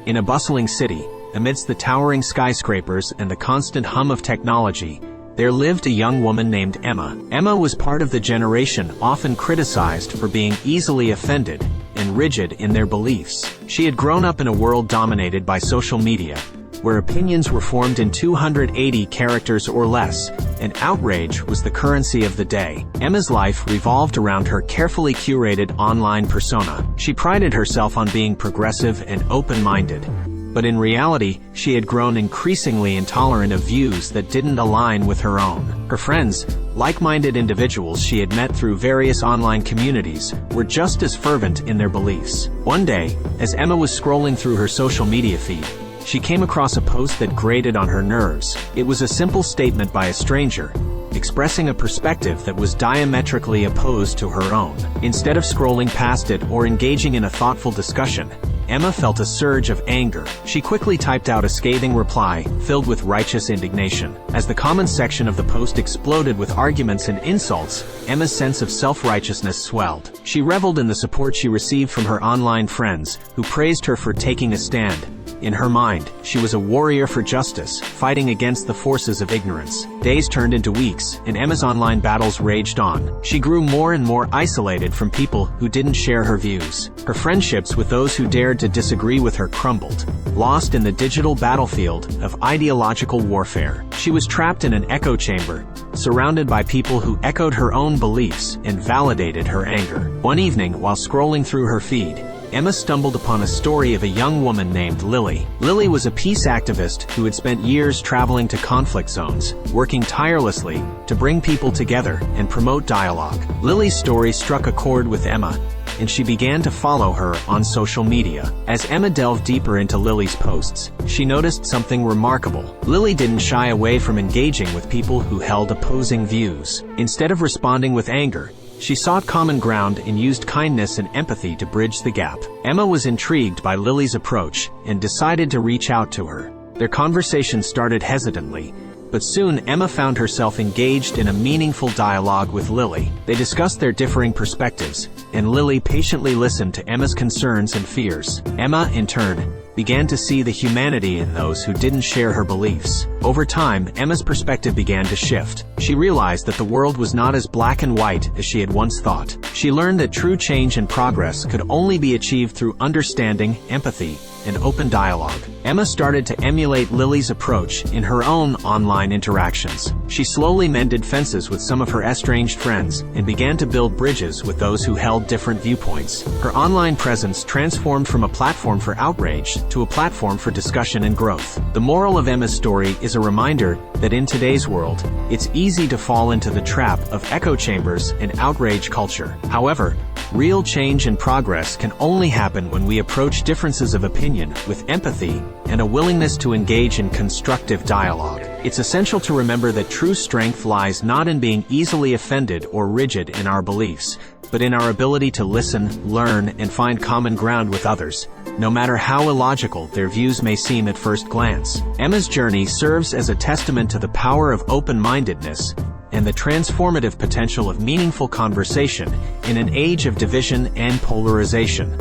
In a bustling city, amidst the towering skyscrapers and the constant hum of technology, there lived a young woman named Emma. Emma was part of the generation often criticized for being easily offended and rigid in their beliefs. She had grown up in a world dominated by social media, where opinions were formed in 280 characters or less, and outrage was the currency of the day. Emma's life revolved around her carefully curated online persona. She prided herself on being progressive and open-minded, but in reality, she had grown increasingly intolerant of views that didn't align with her own. Her friends, like-minded individuals she had met through various online communities, were just as fervent in their beliefs. One day, as Emma was scrolling through her social media feed, she came across a post that grated on her nerves. It was a simple statement by a stranger, expressing a perspective that was diametrically opposed to her own. Instead of scrolling past it or engaging in a thoughtful discussion, Emma felt a surge of anger. She quickly typed out a scathing reply, filled with righteous indignation. As the comments section of the post exploded with arguments and insults, Emma's sense of self-righteousness swelled. She reveled in the support she received from her online friends, who praised her for taking a stand. In her mind, she was a warrior for justice, fighting against the forces of ignorance. Days turned into weeks, and Emma's online battles raged on. She grew more and more isolated from people who didn't share her views. Her friendships with those who dared to disagree with her crumbled, lost in the digital battlefield of ideological warfare. She was trapped in an echo chamber, surrounded by people who echoed her own beliefs and validated her anger. One evening, while scrolling through her feed, Emma stumbled upon a story of a young woman named Lily. Lily was a peace activist who had spent years traveling to conflict zones, working tirelessly to bring people together and promote dialogue. Lily's story struck a chord with Emma, and she began to follow her on social media. As Emma delved deeper into Lily's posts, she noticed something remarkable. Lily didn't shy away from engaging with people who held opposing views. Instead of responding with anger, she sought common ground and used kindness and empathy to bridge the gap. Emma was intrigued by Lily's approach and decided to reach out to her. Their conversation started hesitantly, but soon Emma found herself engaged in a meaningful dialogue with Lily. They discussed their differing perspectives, and Lily patiently listened to Emma's concerns and fears. Emma, in turn, began to see the humanity in those who didn't share her beliefs. Over time, Emma's perspective began to shift. She realized that the world was not as black and white as she had once thought. She learned that true change and progress could only be achieved through understanding, empathy, and open dialogue. Emma started to emulate Lily's approach in her own online interactions. She slowly mended fences with some of her estranged friends and began to build bridges with those who held different viewpoints. Her online presence transformed from a platform for outrage to a platform for discussion and growth. The moral of Emma's story is a reminder that in today's world, it's easy to fall into the trap of echo chambers and outrage culture. However, real change and progress can only happen when we approach differences of opinion with empathy and a willingness to engage in constructive dialogue. It's essential to remember that true strength lies not in being easily offended or rigid in our beliefs, but in our ability to listen, learn, and find common ground with others, no matter how illogical their views may seem at first glance. Emma's journey serves as a testament to the power of open-mindedness and the transformative potential of meaningful conversation in an age of division and polarization.